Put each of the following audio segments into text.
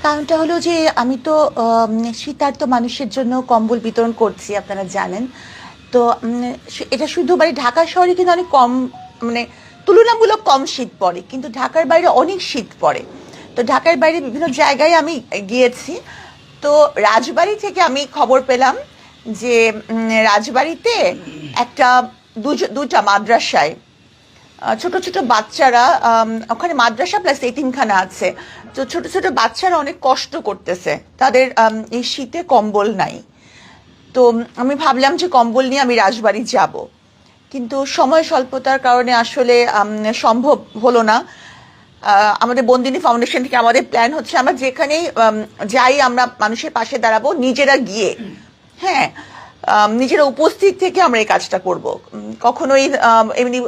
কারণটা হলো যে আমি তো শীতার্ত মানুষের জন্য কম্বল বিতরণ করছি, আপনারা জানেন। তো এটা শুধু মানে ঢাকা শহরে কিন্তু অনেক কম, মানে তুলনামূলক কম শীত পড়ে, কিন্তু ঢাকার বাইরে অনেক শীত পড়ে। তো ঢাকার বাইরে বিভিন্ন জায়গায় আমি গিয়েছি। তো রাজবাড়ী থেকে আমি খবর পেলাম যে রাজবাড়ীতে একটা দুটা মাদ্রাসায় ছোট ছোট বাচ্চারা, ওখানে মাদ্রাসা প্লাস এতিমখানা আছে। তো ছোট ছোট বাচ্চারা অনেক কষ্ট করতেছে, তাদের এই শীতে কম্বল নাই। তো আমি ভাবলাম যে কম্বল নিয়ে আমি রাজবাড়ি যাব, কিন্তু সময় স্বল্পতার কারণে আসলে সম্ভব হলো না। আমাদের বন্দিনী ফাউন্ডেশন থেকে আমাদের প্ল্যান হচ্ছে আমরা যেখানেই যাই আমরা মানুষের পাশে দাঁড়াবো, নিজেরা গিয়ে, হ্যাঁ, নিজেরা উপস্থিত থেকে আমরা এই কাজটা করব। কখনোই এমনি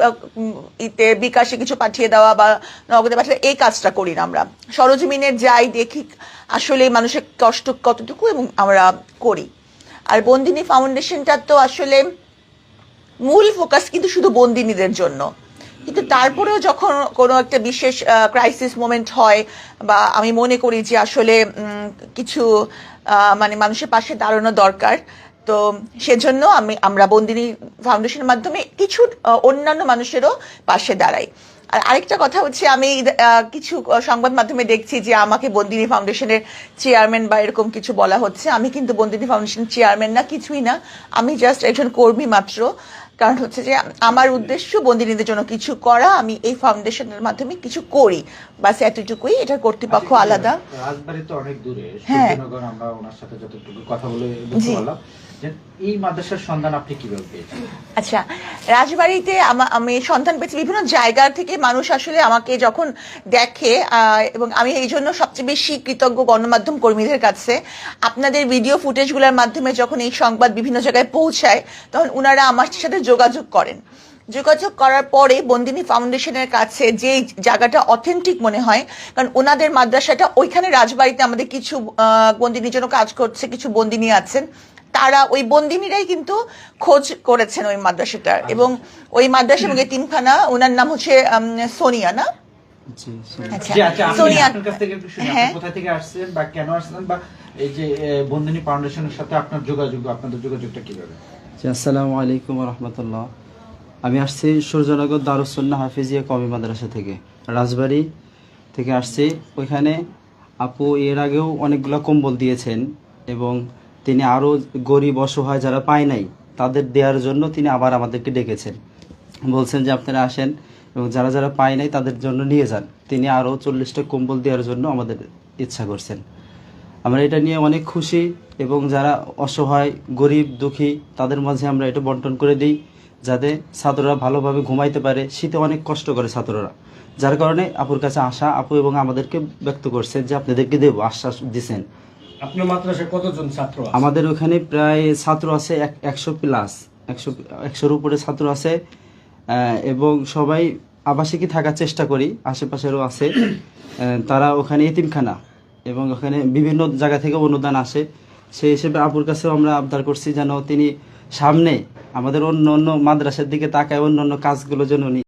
বিকাশে কিছু পাঠিয়ে দেওয়া বা নগদে পাঠিয়ে এই কাজটা করি না। আমরা সরজমিনে যাই, দেখি আসলে মানুষের কষ্ট কতটুকু এবং আমরা করি। আর বন্দিনী ফাউন্ডেশনটা তো আসলে মূল ফোকাস কিন্তু শুধু বন্দিনীদের জন্য, কিন্তু তারপরেও যখন কোনো একটা বিশেষ ক্রাইসিস মোমেন্ট হয় বা আমি মনে করি যে আসলে কিছু মানে মানুষের পাশে দাঁড়ানো দরকার, তো সেজন্য আমরা বন্দিনী ফাউন্ডেশনের মাধ্যমে কিছু অন্যান্য মানুষেরও পাশে দাঁড়াই। আর আরেকটা কথা হচ্ছে, আমি কিছু সংবাদ মাধ্যমে দেখছি যে আমাকে বন্দিনী ফাউন্ডেশনের চেয়ারম্যান বা এরকম কিছু বলা হচ্ছে। আমি কিন্তু বন্দিনী ফাউন্ডেশনের চেয়ারম্যান না, কিছুই না। আমি জাস্ট একজন কর্মী মাত্র। কারণ হচ্ছে যে আমার উদ্দেশ্য বন্দিনীদের জন্য কিছু করা, আমি এই ফাউন্ডেশনের মাধ্যমে কিছু করি, বাস এতটুকুই। এটার কর্তৃপক্ষ আলাদা। রাজবাড়ী তো অনেক দূরে, হ্যাঁ, আমরা ওনার সাথে যতটুকু কথা বলে বুঝতে পারলাম যে এই মাদ্রাসার সন্ধান আপনি কিভাবে পেয়েছেন? আচ্ছা, রাজবাড়িতে আমি সন্ধান পেয়েছি বিভিন্ন জায়গা থেকে। মানুষ আসলে আমাকে যখন দেখে, এবং আমি এই জন্য সবচেয়ে বেশি কৃতজ্ঞ গণমাধ্যম কর্মীদের কাছে। আপনাদের ভিডিও ফুটেজগুলোর মাধ্যমে যখন এই সংবাদ বিভিন্ন জায়গায় পৌঁছায়, তখন ওনারা আমার সাথে যোগাযোগ করেন। যোগাযোগ করার পরে বন্দিনী ফাউন্ডেশনের কাছে যে জায়গাটা অথেন্টিক মনে হয়, কারণ ওনাদের মাদ্রাসাটা ওইখানে রাজবাড়িতে আমাদের কিছু বন্দিনীর জন্য কাজ করছে, কিছু বন্দিনী আছেন, তারা ওই বন্দিনীরাই কিন্তু খোঁজ করেছেন ওই মাদ্রাসাটার। এবং ওই মাদ্রাসা এবং এতিমখানা, ওনার নাম হচ্ছে সোনিয়া, না? সোনিয়া। আপনার কাছ থেকে একটু শুনি, আপনি কোথা থেকে আসছেন বা কেন আসছেন, বা এই যে বন্দিনী ফাউন্ডেশনের সাথে আপনাদের যোগাযোগটা কিভাবে? আসসালামু আলাইকুম ওয়া রাহমাতুল্লাহ। আমি আসছি সূর্যনগর দারুস সুন্নাহ হাফিজিয়া কওমি মাদ্রাসা থেকে, রাজবাড়ী থেকে আসছি। ওইখানে আপু এর আগেও অনেকগুলো কম্বল দিয়েছেন এবং তিনি আরও গরিব অসহায় যারা পায় নাই তাদের দেওয়ার জন্য তিনি আবার আমাদেরকে ডেকেছেন, বলছেন যে আপনারা আসেন এবং যারা যারা পায় নাই তাদের জন্য নিয়ে যান। তিনি আরও 40টা কম্বল দেওয়ার জন্য আমাদের ইচ্ছা করছেন। আমরা এটা নিয়ে অনেক খুশি এবং যারা অসহায় গরিব দুঃখী তাদের মাঝে আমরা এটা বন্টন করে দিই, যাতে ছাত্ররা ভালোভাবে ঘুমাইতে পারে। শীতে অনেক কষ্ট করে ছাত্ররা, যার কারণে আপুর কাছে আসা। আপু এবং আমাদেরকে ব্যক্ত করছেন যে আপনাদেরকে দেবো, আশ্বাস দিচ্ছেন। আপনার মাদ্রাসায় কতজন ছাত্র আছে? আমাদের ওখানে প্রায় ছাত্র আছে 100+, 100-100-র উপরে ছাত্র আছে, এবং সবাই আবাসিকই থাকার চেষ্টা করি। আশেপাশেরও আছে, তারা ওখানে এতিমখানা এবং ওখানে বিভিন্ন জায়গা থেকে অনুদান আসে। সেই হিসেবে আপুর কাছেও আমরা আবদার করছি যেন তিনি সামনে আমাদের অন্য অন্য মাদ্রাসার দিকে তাকায়, অন্য অন্য কাজগুলো যেন উনি